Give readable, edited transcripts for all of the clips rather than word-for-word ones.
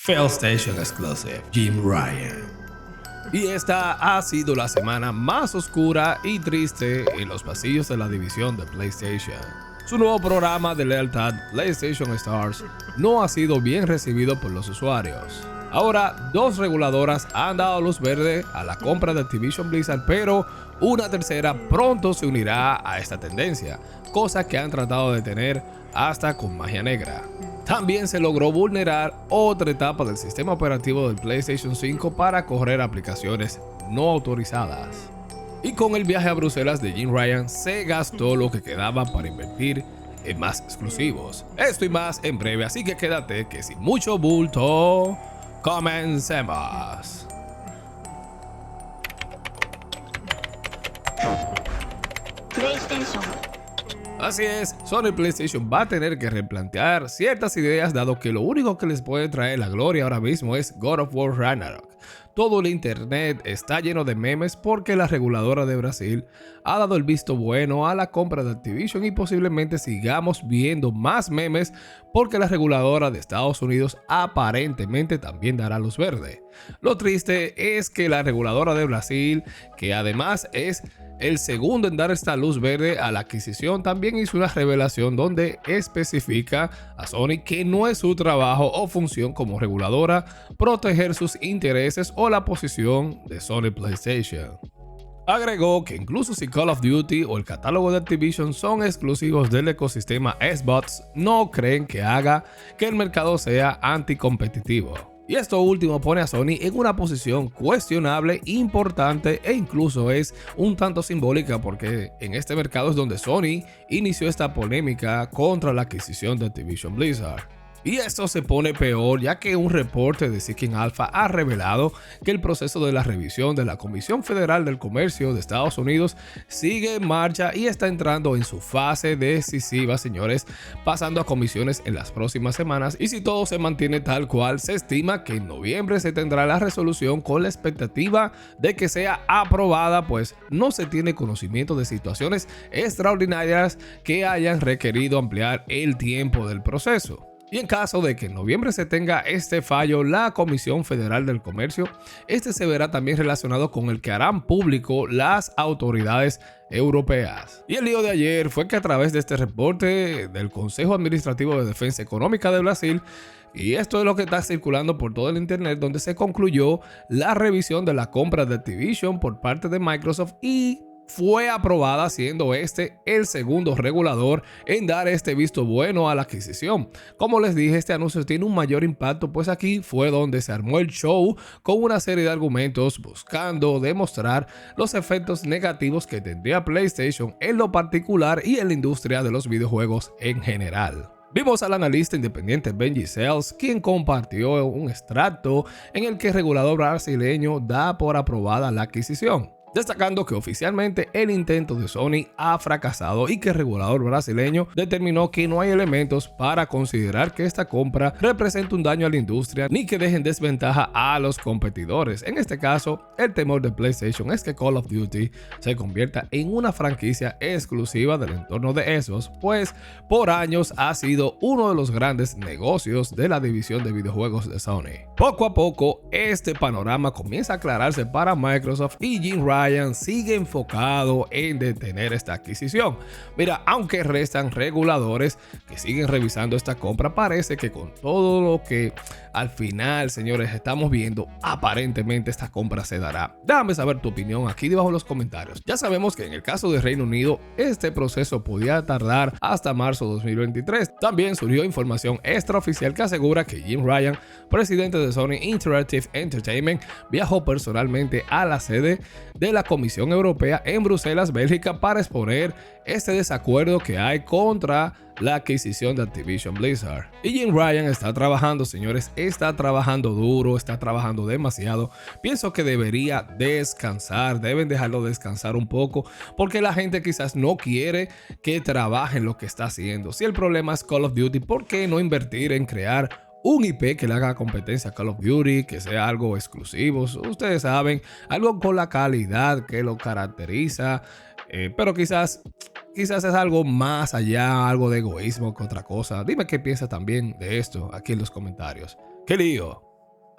PlayStation Exclusive, Jim Ryan. Y esta ha sido la semana más oscura y triste en los pasillos de la división de PlayStation. Su nuevo programa de lealtad, PlayStation Stars, no ha sido bien recibido por los usuarios. Ahora, dos reguladoras han dado luz verde a la compra de Activision Blizzard, pero una tercera pronto se unirá a esta tendencia, cosa que han tratado de detener hasta con magia negra. También se logró vulnerar otra etapa del sistema operativo del PlayStation 5 para correr aplicaciones no autorizadas. Y con el viaje a Bruselas de Jim Ryan se gastó lo que quedaba para invertir en más exclusivos. Esto y más en breve, así que quédate que sin mucho bulto, comencemos. PlayStation. Así es, Sony PlayStation va a tener que replantear ciertas ideas dado que lo único que les puede traer la gloria ahora mismo es God of War Ragnarok. Todo el internet está lleno de memes porque la reguladora de Brasil ha dado el visto bueno a la compra de Activision y posiblemente sigamos viendo más memes porque la reguladora de Estados Unidos aparentemente también dará luz verde. Lo triste es que la reguladora de Brasil, que además es el segundo en dar esta luz verde a la adquisición, también hizo una revelación donde especifica a Sony que no es su trabajo o función como reguladora proteger sus intereses o la posición de Sony PlayStation. Agregó que incluso si Call of Duty o el catálogo de Activision son exclusivos del ecosistema Xbox, no creen que haga que el mercado sea anticompetitivo. Y esto último pone a Sony en una posición cuestionable, importante e incluso es un tanto simbólica porque en este mercado es donde Sony inició esta polémica contra la adquisición de Activision Blizzard. Y esto se pone peor ya que un reporte de Seeking Alpha ha revelado que el proceso de la revisión de la Comisión Federal del Comercio de Estados Unidos sigue en marcha y está entrando en su fase decisiva, señores, pasando a comisiones en las próximas semanas, y si todo se mantiene tal cual, se estima que en noviembre se tendrá la resolución con la expectativa de que sea aprobada, pues no se tiene conocimiento de situaciones extraordinarias que hayan requerido ampliar el tiempo del proceso. Y en caso de que en noviembre se tenga este fallo, la Comisión Federal del Comercio, este se verá también relacionado con el que harán público las autoridades europeas. Y el lío de ayer fue que a través de este reporte del Consejo Administrativo de Defensa Económica de Brasil, y esto es lo que está circulando por todo el internet, donde se concluyó la revisión de la compra de Activision por parte de Microsoft y fue aprobada, siendo este el segundo regulador en dar este visto bueno a la adquisición. Como les dije, este anuncio tiene un mayor impacto, pues aquí fue donde se armó el show con una serie de argumentos buscando demostrar los efectos negativos que tendría PlayStation en lo particular y en la industria de los videojuegos en general. Vimos al analista independiente Benji Sales, quien compartió un extracto en el que el regulador brasileño da por aprobada la adquisición, destacando que oficialmente el intento de Sony ha fracasado y que el regulador brasileño determinó que no hay elementos para considerar que esta compra represente un daño a la industria ni que deje en desventaja a los competidores. En este caso, el temor de PlayStation es que Call of Duty se convierta en una franquicia exclusiva del entorno de Xbox, pues por años ha sido uno de los grandes negocios de la división de videojuegos de Sony. Poco a poco, este panorama comienza a aclararse para Microsoft y Jim Ryan sigue enfocado en detener esta adquisición. Mira, aunque restan reguladores que siguen revisando esta compra, parece que con todo lo que al final, señores, estamos viendo, aparentemente esta compra se dará. Déjame saber tu opinión aquí debajo en los comentarios. Ya sabemos que en el caso de Reino Unido, este proceso podía tardar hasta marzo de 2023. También surgió información extraoficial que asegura que Jim Ryan, presidente de Sony Interactive Entertainment, viajó personalmente a la sede de la Comisión Europea en Bruselas, Bélgica, para exponer este desacuerdo que hay contra la adquisición de Activision Blizzard. Y Jim Ryan está trabajando, señores, está trabajando duro, está trabajando demasiado. Pienso que debería descansar, deben dejarlo descansar un poco, porque la gente quizás no quiere que trabaje en lo que está haciendo. Si el problema es Call of Duty, ¿por qué no invertir en crear un IP que le haga competencia a Call of Duty, que sea algo exclusivo? Ustedes saben, algo con la calidad que lo caracteriza, pero quizás es algo más allá, algo de egoísmo que otra cosa. Dime qué piensas también de esto aquí en los comentarios. ¡Qué lío!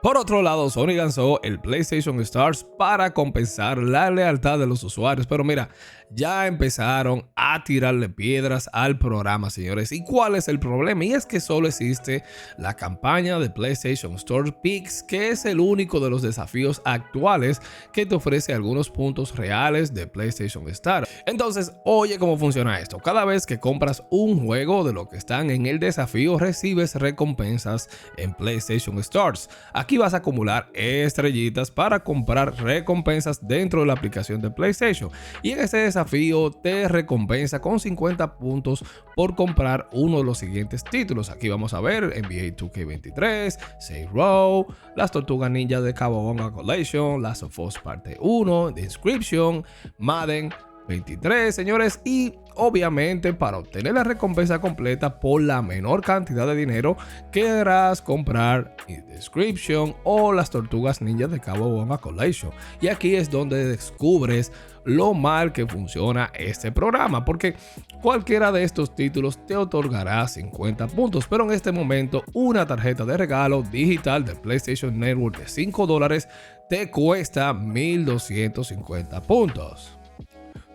Por otro lado, Sony lanzó el PlayStation Stars para compensar la lealtad de los usuarios, pero mira, ya empezaron a tirarle piedras al programa, señores. ¿Y cuál es el problema? Y es que solo existe la campaña de PlayStation Store Picks, que es el único de los desafíos actuales que te ofrece algunos puntos reales de PlayStation Star. Entonces, oye cómo funciona esto. Cada vez que compras un juego de lo que están en el desafío, recibes recompensas en PlayStation Stars. Aquí vas a acumular estrellitas para comprar recompensas dentro de la aplicación de PlayStation. Y en este desafío te recompensa con 50 puntos por comprar uno de los siguientes títulos. Aquí vamos a ver NBA 2K23, Saints Row, Las Tortugas Ninja de Cowabunga Collection, Last of Us Parte 1, The Inscription, Madden 23, señores, y obviamente para obtener la recompensa completa por la menor cantidad de dinero querrás comprar The Inscription o Las Tortugas Ninja de Cowabunga Collection. Y aquí es donde descubres lo mal que funciona este programa, porque cualquiera de estos títulos te otorgará 50 puntos, pero en este momento una tarjeta de regalo digital de PlayStation Network de $5 te cuesta 1.250 puntos.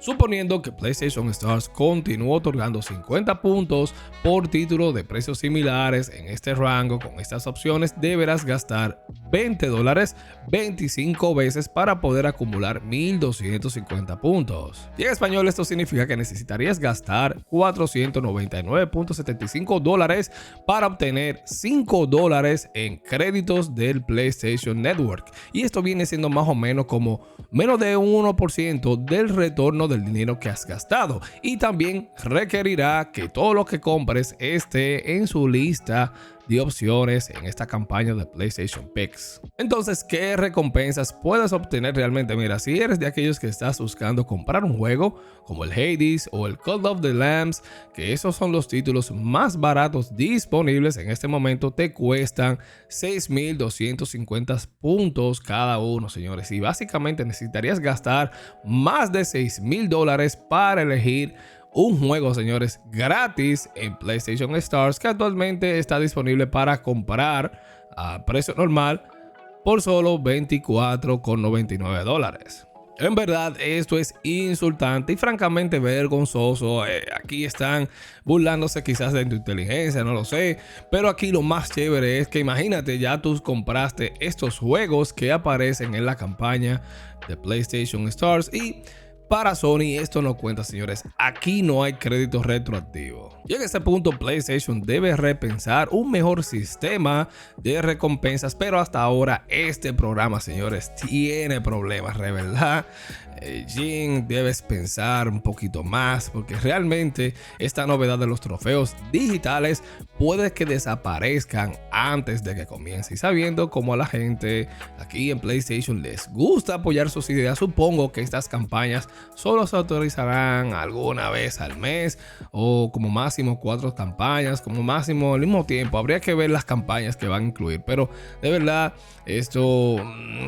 Suponiendo que PlayStation Stars continúa otorgando 50 puntos por título de precios similares en este rango, con estas opciones deberás gastar $20 25 veces para poder acumular 1.250 puntos. Y en español esto significa que necesitarías gastar $499.75 para obtener $5 en créditos del PlayStation Network. Y esto viene siendo más o menos como menos de un 1% del retorno del dinero que has gastado, y también requerirá que todo lo que compres esté en su lista de opciones en esta campaña de PlayStation Picks. Entonces, ¿qué recompensas puedes obtener realmente? Mira, si eres de aquellos que estás buscando comprar un juego como el Hades o el Cult of the Lambs, que esos son los títulos más baratos disponibles en este momento, te cuestan 6.250 puntos cada uno, señores, y básicamente necesitarías gastar más de $6.000 para elegir un juego, señores, gratis en PlayStation Stars, que actualmente está disponible para comprar a precio normal por solo $24,99. En verdad, esto es insultante y francamente vergonzoso. Aquí están burlándose quizás de tu inteligencia, no lo sé. Pero aquí lo más chévere es que imagínate, ya tú compraste estos juegos que aparecen en la campaña de PlayStation Stars y para Sony esto no cuenta, señores. Aquí no hay crédito retroactivo. Y en este punto PlayStation debe repensar un mejor sistema de recompensas, pero hasta ahora este programa, señores, tiene problemas, de verdad. Jim, debes pensar un poquito más, porque realmente esta novedad de los trofeos digitales puede que desaparezcan antes de que comience. Y sabiendo cómo a la gente aquí en PlayStation les gusta apoyar sus ideas, supongo que estas campañas solo se autorizarán alguna vez al mes o como máximo 4 campañas, como máximo al mismo tiempo. Habría que ver las campañas que van a incluir, pero de verdad esto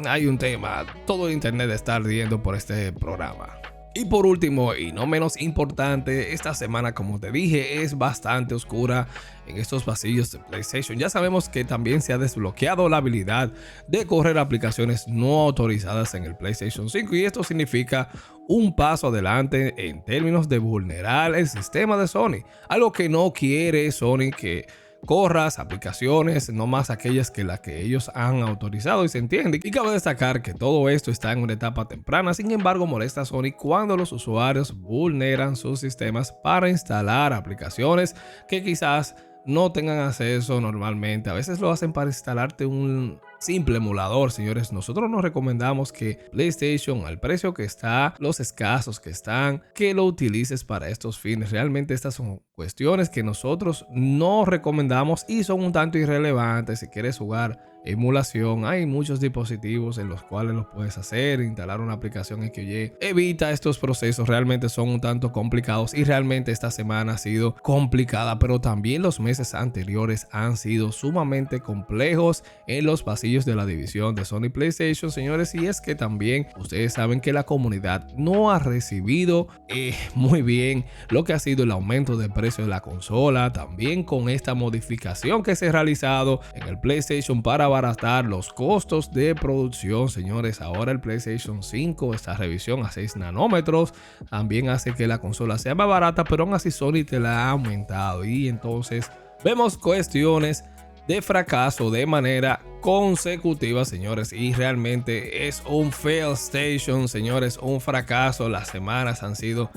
hay un tema. Todo el internet está ardiendo por este programa. Y por último y no menos importante, esta semana, como te dije, es bastante oscura en estos pasillos de PlayStation. Ya sabemos que también se ha desbloqueado la habilidad de correr aplicaciones no autorizadas en el PlayStation 5, y esto significa un paso adelante en términos de vulnerar el sistema de Sony, algo que no quiere Sony, que corras aplicaciones, no más aquellas que las que ellos han autorizado, y se entiende. Y cabe destacar que todo esto está en una etapa temprana. Sin embargo, molesta a Sony cuando los usuarios vulneran sus sistemas para instalar aplicaciones que quizás no tengan acceso normalmente. A veces lo hacen para instalarte un simple emulador, señores. Nosotros nos recomendamos que PlayStation, al precio que está, los escasos que están, que lo utilices para estos fines. Realmente estas son cuestiones que nosotros no recomendamos y son un tanto irrelevantes. Si quieres jugar emulación, hay muchos dispositivos en los cuales lo puedes hacer, instalar una aplicación XY. Evita estos procesos, realmente son un tanto complicados, y realmente esta semana ha sido complicada, pero también los meses anteriores han sido sumamente complejos en los pasillos de la división de Sony PlayStation, señores. Y es que también ustedes saben que la comunidad no ha recibido muy bien lo que ha sido el aumento de precio de la consola, también con esta modificación que se ha realizado en el PlayStation para abaratar los costos de producción, señores. Ahora el PlayStation 5, esta revisión a 6 nanómetros, también hace que la consola sea más barata, pero aún así Sony te la ha aumentado. Y entonces vemos cuestiones de fracaso de manera consecutiva, señores, y realmente es un fail station, señores, un fracaso. Las semanas han sido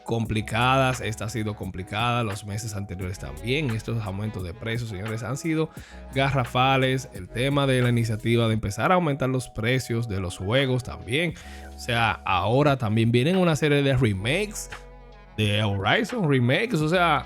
complicadas, esta ha sido complicada, los meses anteriores también. Estos aumentos de precios, señores, han sido garrafales. El tema de la iniciativa de empezar a aumentar los precios de los juegos también, o sea, ahora también vienen una serie de remakes de Horizon, remakes, o sea,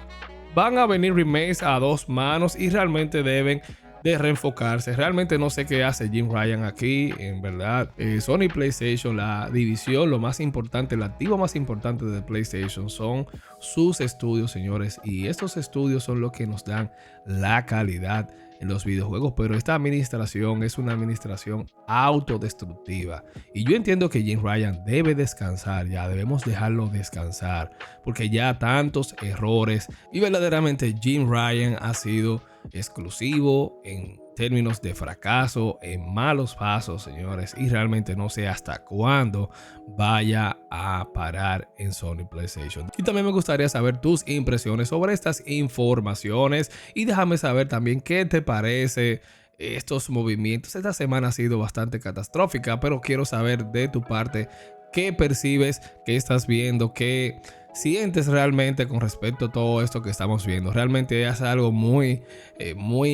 van a venir remakes a dos manos y realmente deben de reenfocarse. Realmente no sé qué hace Jim Ryan aquí, en verdad. Sony PlayStation, la división, lo más importante, el activo más importante de PlayStation son sus estudios, señores. Y estos estudios son los que nos dan la calidad en los videojuegos, pero esta administración es una administración autodestructiva y yo entiendo que Jim Ryan debe descansar, ya debemos dejarlo descansar porque ya tantos errores y verdaderamente Jim Ryan ha sido exclusivo en términos de fracaso, en malos pasos, señores, y realmente no sé hasta cuándo vaya a parar en Sony PlayStation. Y también me gustaría saber tus impresiones sobre estas informaciones y déjame saber también qué te parece estos movimientos. Esta semana ha sido bastante catastrófica, pero quiero saber de tu parte qué percibes, qué estás viendo, qué sientes realmente con respecto a todo esto que estamos viendo. Realmente es algo muy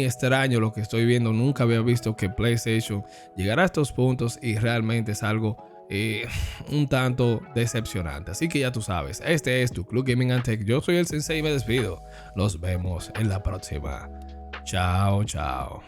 extraño lo que estoy viendo. Nunca había visto que PlayStation llegara a estos puntos y realmente es algo un tanto decepcionante. Así que ya tú sabes, este es tu Club Gaming and Tech. Yo soy el Sensei y me despido. Nos vemos en la próxima. Chao, chao.